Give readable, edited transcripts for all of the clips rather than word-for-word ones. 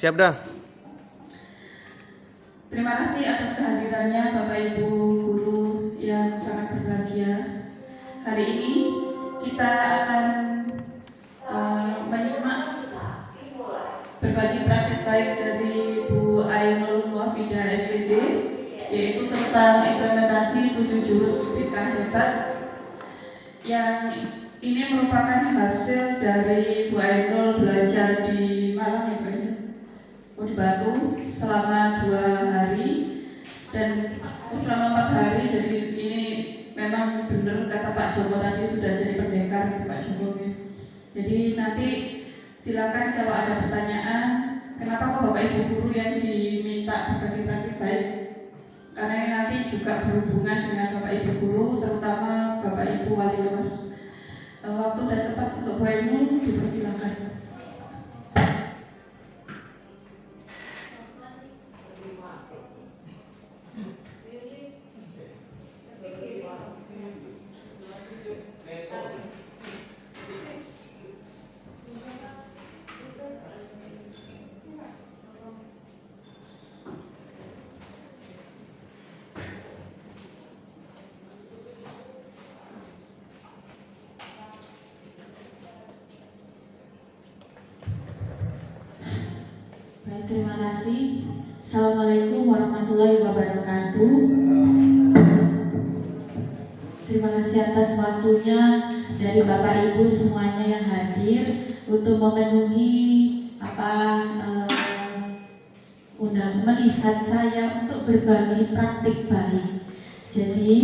Siap dah. Terima kasih atas kehadirannya Bapak Ibu guru yang sangat berbahagia. Hari ini kita akan menyimak berbagi praktik baik dari Bu Ainul Muafidah SPD, yaitu tentang implementasi 7 jurus BK hebat, yang ini merupakan hasil dari Bu Ainul belajar di Malang ya Pak, di Batu selama 2 hari dan selama 4 hari. Jadi ini memang benar kata Pak Joko tadi, sudah jadi pendekar gitu Pak Joko ya. Jadi nanti silakan kalau ada pertanyaan, kenapa kok Bapak Ibu guru yang diminta berbagi praktik baik, karena ini nanti juga berhubungan dengan Bapak Ibu guru, terutama Bapak Ibu wali kelas. Waktu dan tempat untuk Bu Ainul dipersilakan. Baik, terima kasih. Assalamualaikum warahmatullahi wabarakatuh. Terima kasih atas waktunya dari Bapak Ibu semuanya yang hadir untuk memenuhi melihat saya untuk berbagi praktik baik. Jadi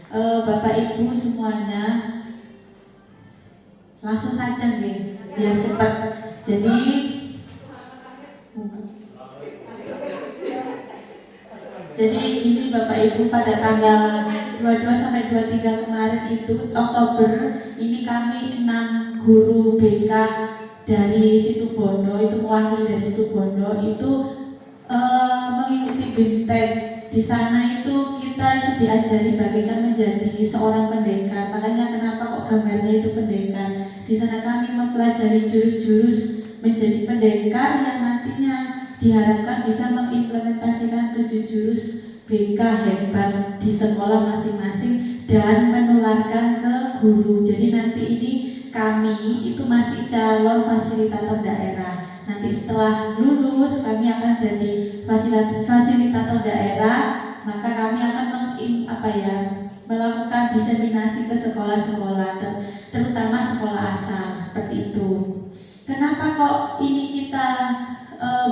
Bapak Ibu semuanya langsung saja nih, biar cepat. Jadi gini Bapak Ibu, pada tanggal 22 sampai 23 kemarin itu Oktober ini kami 6 guru BK dari Situbondo, itu mewakili dari Situbondo itu mengikuti BIMTEK. Di sana itu kita itu diajari bagaikan menjadi seorang pendekar. Makanya kenapa kok gambarnya itu pendekar. Di sana kami mempelajari jurus-jurus menjadi pendekar yang nantinya diharapkan bisa mengimplementasikan 7 jurus BK hebat di sekolah masing-masing dan menularkan ke guru. Jadi nanti ini kami itu masih calon fasilitator daerah. Nanti setelah lulus kami akan jadi fasilitator daerah, maka kami akan melakukan diseminasi ke sekolah-sekolah, terutama sekolah asal seperti itu. Kenapa kok ini kita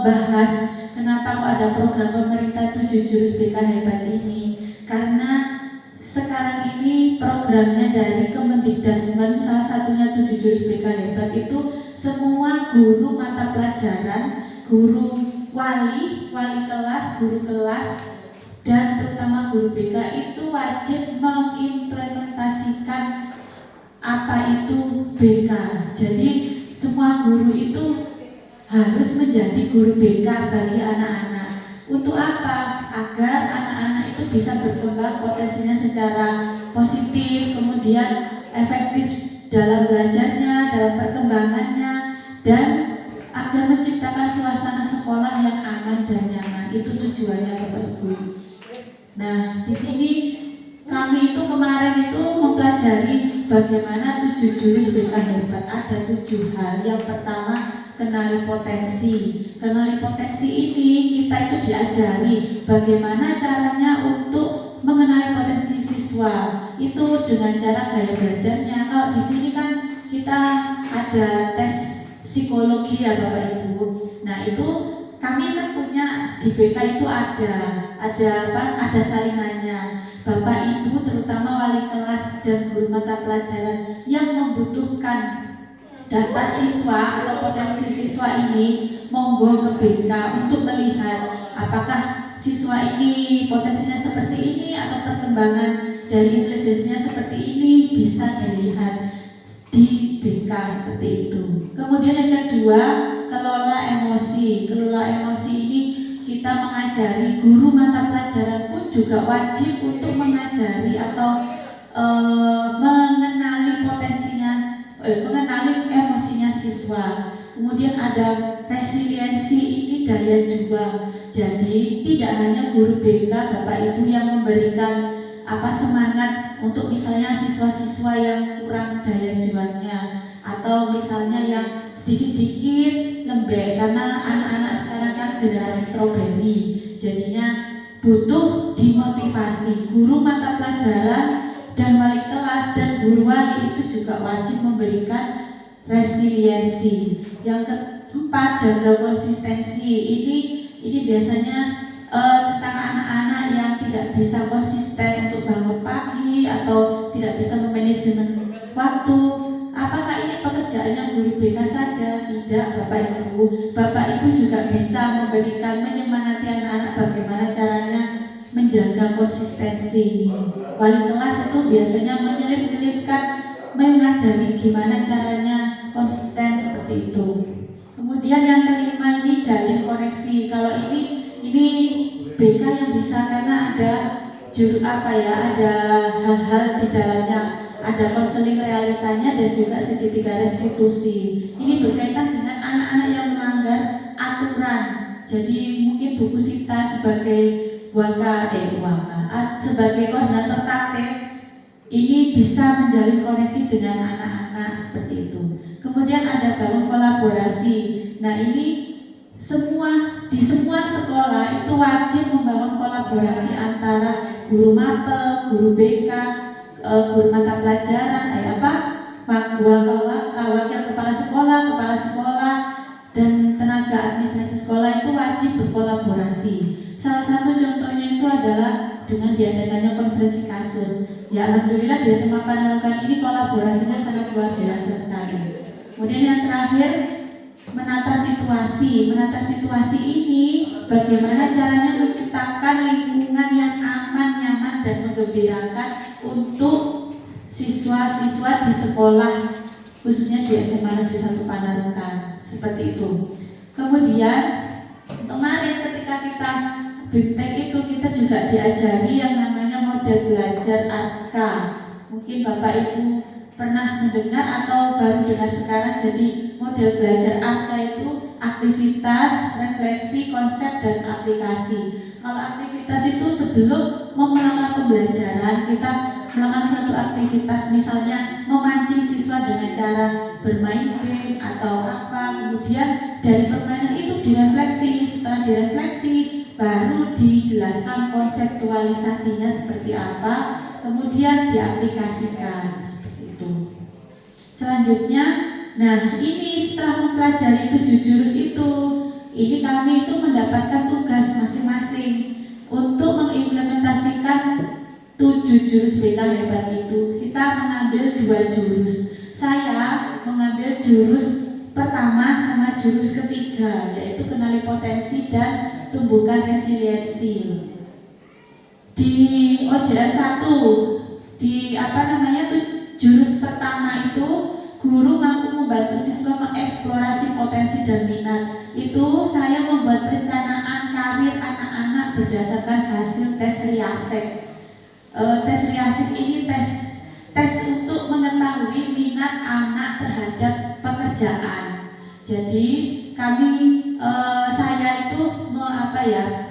bahas, kenapa kok ada program pemerintah 7 jurus BK hebat ini? Karena sekarang ini programnya dari Kemendikdasmen, salah satunya 7 jurus BK hebat itu semua guru mata pelajaran, guru wali kelas, guru kelas, dan terutama guru BK itu wajib mengimplementasikan apa itu BK. Jadi semua guru itu harus menjadi guru BK bagi anak-anak. Untuk apa? Agar anak-anak itu bisa berkembang potensinya secara positif, kemudian efektif dalam belajarnya, dalam perkembangannya, dan agar menciptakan suasana sekolah yang aman dan nyaman. Itu tujuannya Bapak Ibu. Nah, di sini kami itu kemarin itu mempelajari bagaimana 7 jurus BK hebat. Ada 7 hal. Yang pertama, kenali potensi. Kenali potensi ini kita itu diajari bagaimana caranya untuk mengenali potensi siswa. Itu dengan cara gaya belajarnya. Kalau di sini kan kita ada tes psikologi ya Bapak Ibu. Nah, itu kami kan punya di BK itu ada salingannya. Bapak Ibu terutama wali kelas dan guru mata pelajaran yang membutuhkan data siswa atau potensi siswa ini, monggo ke BK untuk melihat apakah siswa ini potensinya seperti ini atau perkembangan dari intelijensinya seperti ini, bisa dilihat di BK seperti itu. Kemudian yang kedua, kelola emosi. Kelola emosi ini kita mengajari, guru mata pelajaran pun juga wajib untuk mengajari atau mengenali potensinya, mengenali emosinya siswa. Kemudian ada resiliensi daya juang. Jadi tidak hanya guru BK Bapak Ibu yang memberikan semangat untuk misalnya siswa-siswa yang kurang daya juangnya, atau misalnya yang sedikit-sedikit lembek, karena anak-anak sekarang kan generasi stroberi, jadinya butuh dimotivasi. Guru mata pelajaran dan wali kelas dan guru wali itu juga wajib memberikan resiliensi. Yang keempat, jaga konsistensi. Ini biasanya tentang anak-anak yang tidak bisa konsisten untuk bangun pagi atau tidak bisa memanajemen waktu. Apakah ini pekerjaannya guru BK saja? Tidak, Bapak Ibu. Bapak Ibu juga bisa memberikan menyemangati anak-anak bagaimana caranya menjaga konsistensi ini. Wali kelas itu biasanya menyelip-nyelipkan, mengajari gimana caranya konsisten seperti itu. Kemudian yang kelima ini jalin koneksi. Kalau ini BK yang bisa, karena ada ada hal-hal di dalamnya, ada konseling realitanya dan juga segitiga restitusi. Ini berkaitan dengan anak-anak yang melanggar aturan. Jadi mungkin Bu Kusita sebagai sebagai koordinator taktik ini bisa menjalin koneksi dengan anak-anak seperti itu. Kemudian ada bangun kolaborasi. Nah, ini di semua sekolah itu wajib membangun kolaborasi antara guru mapel, guru BK, guru mata pelajaran, wakil kepala sekolah, dan tenaga administrasi sekolah itu wajib berkolaborasi. Salah satu contohnya itu adalah dengan diadakannya konferensi kasus. Ya, alhamdulillah di SMA Panarukan ini kolaborasinya sangat luar biasa sekali. Kemudian yang terakhir, menata situasi. Menata situasi ini bagaimana caranya menciptakan lingkungan yang aman, nyaman, dan menggembirakan untuk siswa-siswa di sekolah, khususnya di SMA Negeri 1 Panarukan. Seperti itu. Kemudian kemarin ketika kita BIMTEK itu kita juga diajari yang namanya model belajar ARK. Mungkin Bapak Ibu pernah mendengar atau baru dengar sekarang. Jadi model belajar ARK itu aktivitas, refleksi, konsep, dan aplikasi. Kalau aktivitas itu sebelum melakukan pembelajaran, kita melakukan suatu aktivitas, misalnya memancing siswa dengan cara bermain game atau kemudian dari permainan itu direfleksi. Setelah direfleksi, baru dijelaskan konseptualisasinya seperti apa, kemudian diaplikasikan seperti itu. Selanjutnya, ini setelah mempelajari 7 jurus itu, ini kami itu mendapatkan tugas masing-masing untuk mengimplementasikan 7 jurus BK hebat itu. Kita mengambil 2 jurus. Saya mengambil jurus pertama sama jurus ketiga, yaitu kenali potensi dan tumbuhkan resiliensi. Di OJL 1 jurus pertama itu guru mampu membantu siswa mengeksplorasi potensi dan minat. Itu saya membuat perencanaan karir anak-anak berdasarkan hasil tes RIASEC. Tes RIASEC ini tes untuk mengetahui minat anak terhadap pekerjaan. Jadi saya itu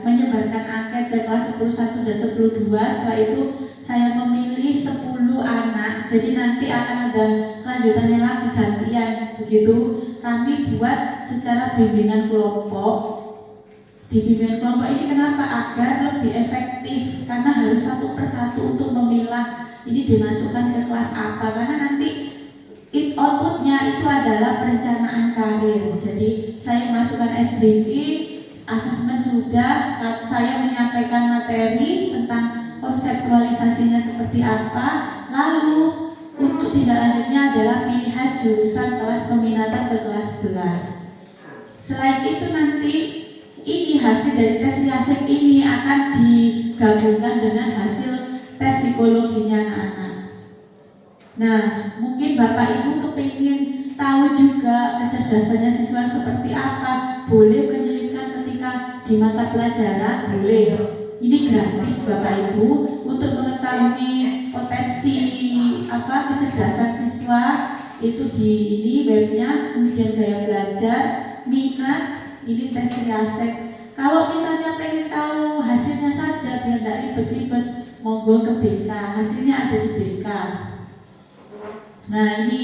menyebarkan angket ke kelas 10.1 dan 10.2. Setelah itu saya memilih 10 anak. Jadi nanti akan ada kelanjutannya lagi, gantian begitu. Kami buat secara bimbingan kelompok. Di bimbingan kelompok ini kenapa? Agar lebih efektif, karena harus satu persatu untuk memilah ini dimasukkan ke kelas apa, karena nanti outputnya itu adalah perencanaan karir. Jadi saya masukkan SBK, asesmen sudah, saya menyampaikan materi tentang konseptualisasinya seperti apa, lalu untuk tindak lanjutnya adalah pilihan jurusan kelas peminatan ke kelas 11. Selain itu nanti ini hasil dari tes RIASEC ini akan digabungkan dengan hasil tes psikologinya anak-anak. Nah, mungkin Bapak Ibu kepingin tahu juga kecerdasannya siswa seperti apa, boleh menyelipkan ketika di mata pelajaran, boleh. Ini gratis Bapak Ibu untuk mengetahui potensi kecerdasan siswa itu di webnya, kemudian gaya belajar, minat, ini tes riasek. Kalau misalnya pengen tahu hasilnya saja biar tidak ribet-ribet, monggo ke BK, hasilnya ada di BK. Nah ini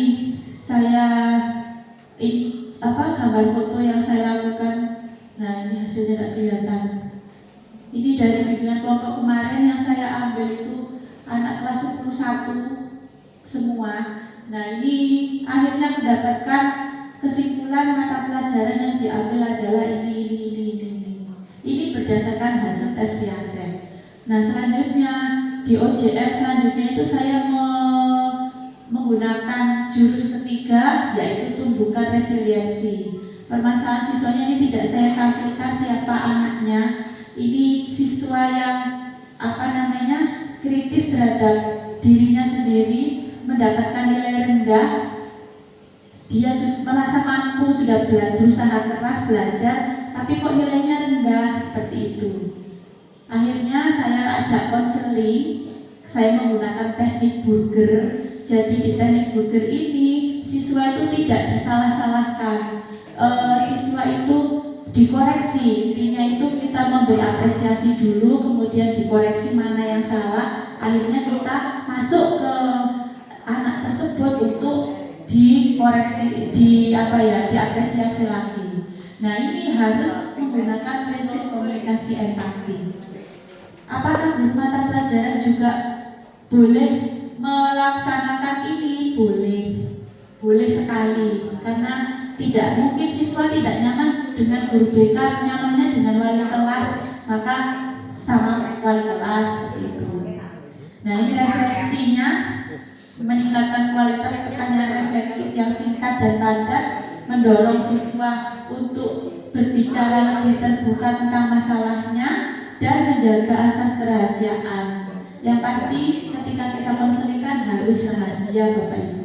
saya gambar foto yang saya lakukan. Nah ini hasilnya tidak kelihatan. Ini dari bimbingan kelompok kemarin yang saya ambil itu anak kelas 11 semua. Nah ini akhirnya mendapatkan kesimpulan mata pelajaran yang diambil adalah ini. Ini berdasarkan hasil tes riasek. Nah selanjutnya di OJR selanjutnya itu saya menggunakan jurus ketiga, yaitu tumbuhkan resiliensi. Permasalahan siswanya ini tidak saya tampilkan siapa anaknya. Ini siswa yang kritis terhadap dirinya sendiri, mendapatkan nilai rendah. Dia merasa mampu, sudah berusaha keras belajar, tapi kok nilainya rendah seperti itu. Akhirnya saya ajak konseling, saya menggunakan teknik burger. Jadi di teknik burger ini siswa itu tidak disalah-salahkan, siswa itu dikoreksi. Intinya itu kita memberi apresiasi dulu, kemudian dikoreksi mana yang salah. Akhirnya kita masuk ke anak tersebut untuk dikoreksi, diapresiasi lagi. Nah ini harus menggunakan prinsip komunikasi empati. Apakah guru mata pelajaran juga boleh melaksanakan ini? Boleh sekali, karena tidak mungkin siswa tidak nyaman dengan guru BK, nyamannya dengan wali kelas, maka sama wali kelas seperti itu. Nah ini refleksinya, meningkatkan kualitas pertanyaan reflektif yang singkat dan padat, mendorong siswa untuk berbicara lebih terbuka tentang masalahnya dan menjaga asas kerahasiaan. Yang pasti ketika kita konselingkan harus rahasia Bapak Ibu.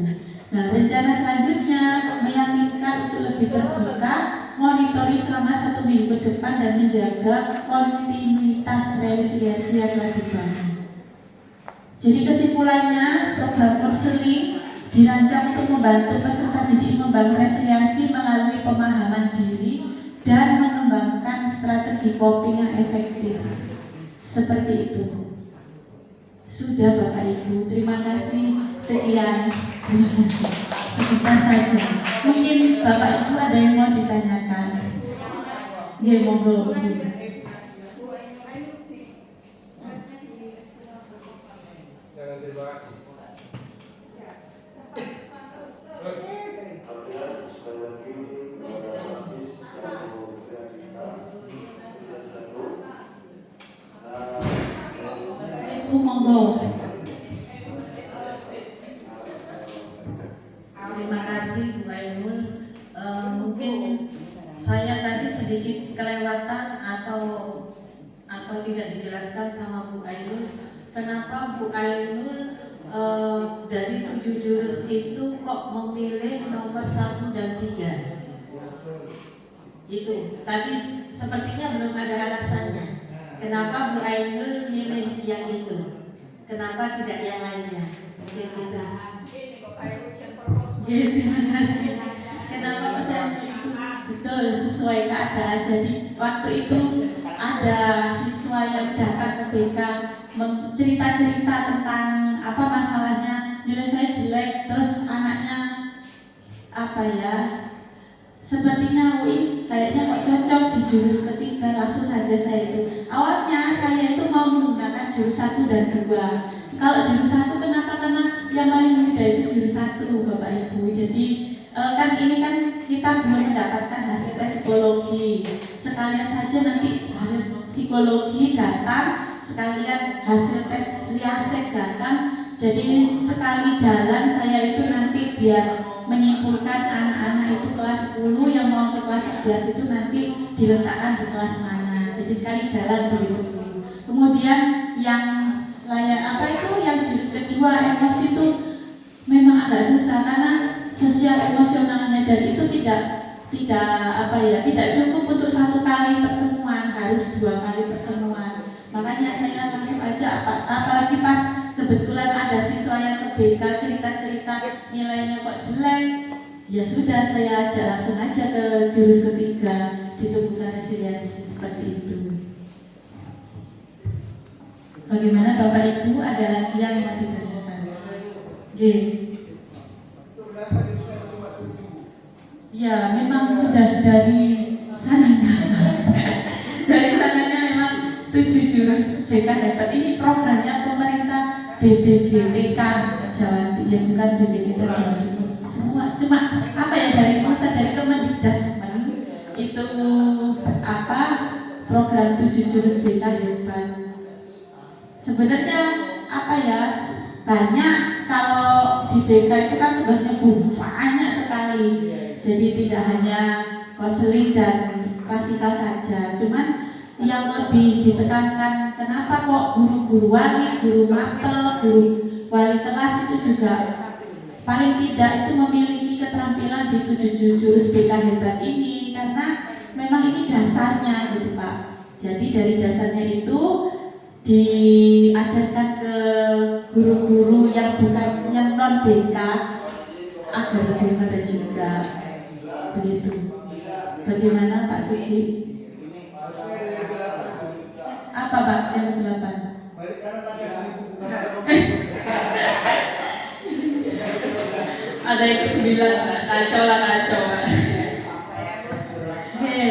Nah rencana selanjutnya meyakinkan untuk lebih terbuka, monitori selama 1 minggu depan dan menjaga kontinuitas resiliensi yang telah dibangun. Jadi kesimpulannya, program konseling dirancang untuk membantu peserta didik membangun resiliensi melalui pemahaman diri dan mengembangkan strategi coping yang efektif. Seperti itu. Sudah Bapak Ibu, terima kasih. Sekian. Terima kasih. Sekitar saja. Mungkin Bapak Ibu ada yang mau ditanyakan. Ya, monggo. Ibu monggo. Terima kasih Bu Ainul. Mungkin saya tadi sedikit kelewatan atau tidak dijelaskan sama Bu Ainul. Kenapa Bu Ainul dari 7 jurus itu kok memilih nomor 1 dan 3? Itu tadi sepertinya belum ada alasannya. Kenapa Bu Ainul milih yang itu? Kenapa tidak yang lainnya? Mungkin gitu. Terima kasih. Kenapa saya itu betul sesuai keadaan. Jadi waktu itu ada siswa yang datang ke BK cerita-cerita tentang apa masalahnya, nilai saya jelek, terus anaknya sepertinya kayaknya kok cocok di jurus ketiga. Langsung saja saya itu awalnya saya itu mau menggunakan jurus 1 dan 2. Kalau jurus 1 kenapa? Karena yang paling mudah itu jurus 1 Bapak Ibu. Jadi ini kan kita belum mendapatkan hasil tes psikologi. Sekalian saja nanti hasil psikologi datang, sekalian hasil tes riasek datang. Jadi sekali jalan saya itu nanti biar menyimpulkan anak-anak itu kelas 10 yang mau ke kelas 11 itu nanti diletakkan di kelas mana. Jadi sekali jalan begitu. Kemudian yang yang jurus kedua emosi itu memang agak susah karena sosial emosionalnya, dan itu tidak cukup untuk 1 kali pertemuan, harus 2 kali pertemuan. Makanya saya langsung aja apalagi pas kebetulan ada siswa yang ke BK cerita-cerita nilainya kok jelek, ya sudah saya ajak langsung aja ke jurus ketiga. ditumbuhkan resiliensi seperti itu. Bagaimana Bapak Ibu, ada lagi yang mau ditanyakan? Oke. Ya, memang sudah dari sananya. Dari sananya memang 7 jurus BK Hebat. Ini programnya pemerintah BPJPK Jawa Timur, ya bukan BPJPK Jawa Timur. Semua, cuma apa ya, dari pusat, dari Kemendikbudristek itu apa program 7 jurus BK Hebat. Sebenarnya apa ya, banyak. Kalau di BK itu kan tugasnya banyak sekali. Jadi tidak hanya konseling dan klasikal saja. Cuman yang lebih ditekankan, kenapa kok guru-guru wali, guru mapel, guru wali kelas itu juga paling tidak itu memiliki keterampilan di 7 jurus BK Hebat ini, karena memang ini dasarnya gitu Pak. Jadi dari dasarnya itu diajarkan ke guru-guru yang bukan, yang non BK agar lebih mudah juga begitu. Bagaimana Pak Sugi? Apa Pak yang ke-8? Ada yang ke-9, kacau lah, kacau. Oke.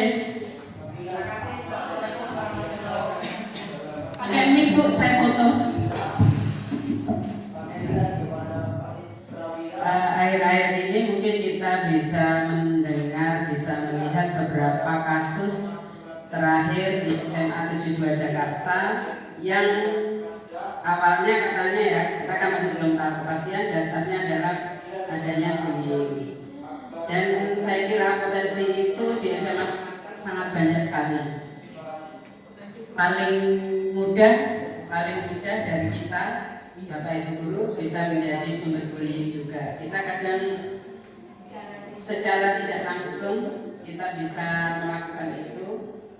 Pakai mic Bu, saya foto. Akhir-akhir ini mungkin kita bisa mendengar, bisa melihat beberapa kasus terakhir di SMA 72 Jakarta yang awalnya katanya ya, kita kan masih belum tahu kepastian, dasarnya adalah adanya bullying. Dan saya kira potensi itu di SMA sangat banyak sekali. Paling mudah dari kita Bapak Ibu guru bisa menjadi sumber bullying juga. Kita kadang secara tidak langsung kita bisa melakukan itu,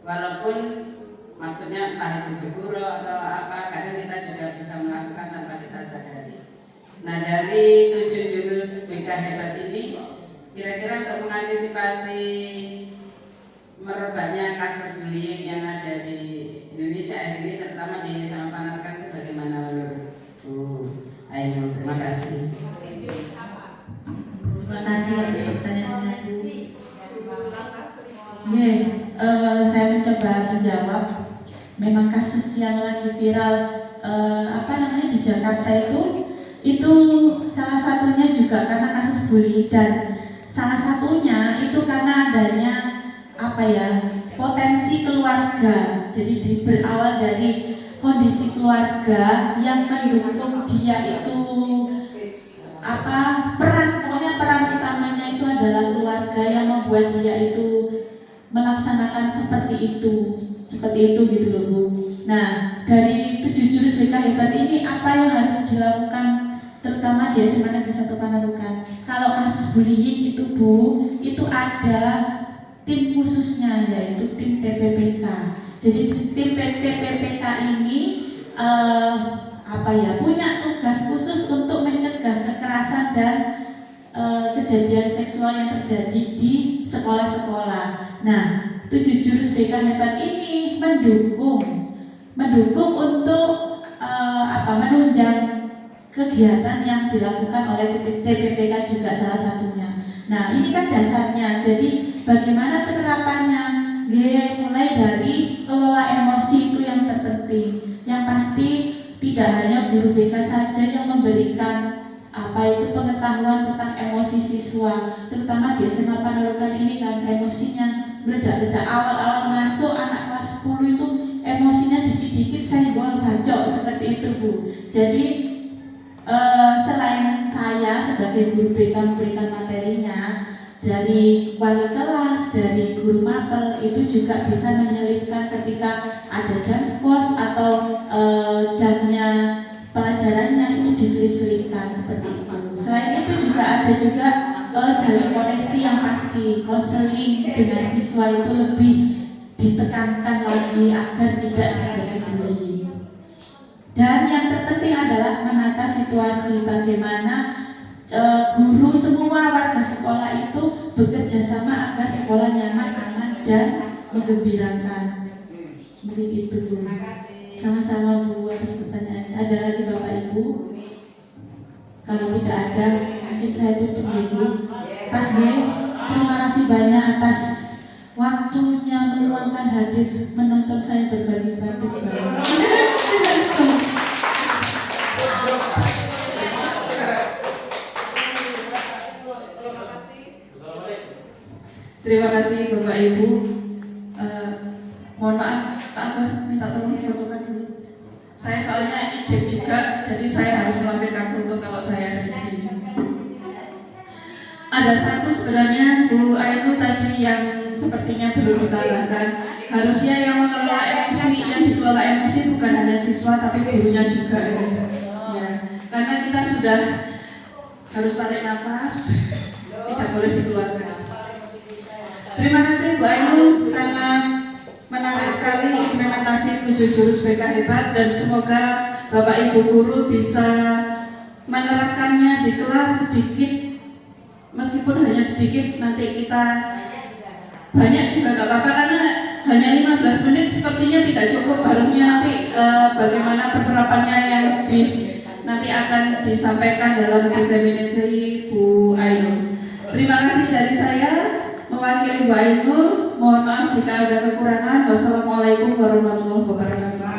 walaupun maksudnya entah itu berguru atau apa, kadang kita juga bisa melakukan tanpa kita sadari. Nah, dari 7 jurus BK Hebat ini, kira-kira untuk mengantisipasi merebaknya kasus bullying yang ada di Indonesia hari ini, terutama di SMA Panarakan, itu bagaimana menurut Bu Ainul? Terima kasih. Terima kasih atas pertanyaannya. Saya mencoba menjawab. Memang kasus yang lagi viral di Jakarta itu salah satunya juga karena kasus bullying, dan salah satunya itu karena adanya potensi keluarga. Jadi berawal dari kondisi keluarga yang mendukung dia itu peran utamanya itu adalah keluarga yang membuat dia itu melaksanakan seperti itu gitu loh Bu. Nah, dari 7 jurus BK Hebat ini apa yang harus dilakukan terutama di SMA Negeri 1 Panarukan? Kalau kasus bullying itu Bu, itu ada tim khususnya, yaitu tim TPPK. Jadi tim TPPK ini punya tugas khusus untuk mencegah kekerasan dan kejadian seksual yang terjadi di sekolah-sekolah. Nah, 7 jurus BK Hebat ini mendukung untuk menunjang kegiatan yang dilakukan oleh TPPK juga salah satunya. Nah, ini kan dasarnya. Jadi bagaimana penerapannya? Mulai dari kelola emosi itu yang terpenting. Yang pasti tidak hanya guru BK saja yang memberikan pengetahuan tentang emosi siswa, terutama di SMA Panarukan ini kan emosinya meledak-ledak. Awal-awal masuk anak kelas 10 itu emosinya dikit-dikit saya buang bacok seperti itu Bu. Jadi selain saya sebagai guru BK memberikan materinya, dari wali kelas, dari guru mapel itu juga bisa menyelipkan ketika ada jam kos atau jamnya pelajarannya itu diselip-selipkan seperti itu. Selain itu juga ada jalur koneksi yang pasti, konseling dengan siswa itu lebih ditekankan lagi agar tidak terjadi bullying. Dan yang terpenting adalah menata situasi bagaimana guru semua warga sekolah itu bekerja sama agar sekolah nyaman, aman, dan menggembirakan. Mungkin itu Bu. Sama-sama Bu atas pertanyaannya. Ada lagi Bapak Ibu? Kalau tidak ada, mungkin saya tutup dulu. Pas B, terima kasih banyak atas waktunya meluangkan hadir menonton saya berbagi praktik baru. Terima kasih Bapak Ibu. Mohon maaf Pak Akbar, minta tolong difotokan dulu. Saya soalnya ijek juga, jadi saya harus melampirkan foto kalau saya ada di sini. Ada satu sebenarnya Bu Ainul tadi yang sepertinya belum ditambahkan. Harusnya yang mengelola emosi, yang dikelola emosi bukan hanya siswa tapi gurunya juga ya. Karena kita sudah harus tarik nafas, tidak boleh dikeluarkan. Terima kasih Bu Ainul, sangat menarik sekali implementasi 7 jurus BK hebat, dan semoga Bapak Ibu guru bisa menerapkannya di kelas sedikit, meskipun hanya sedikit. Nanti kita banyak juga gak apa-apa, karena hanya 15 menit sepertinya tidak cukup. Harusnya nanti bagaimana penerapannya yang lebih nanti akan disampaikan dalam diseminasi Bu Ainul. Terima kasih dari saya mewakili Bu Ainul. Mohon maaf jika ada kekurangan. Wassalamualaikum warahmatullahi wabarakatuh.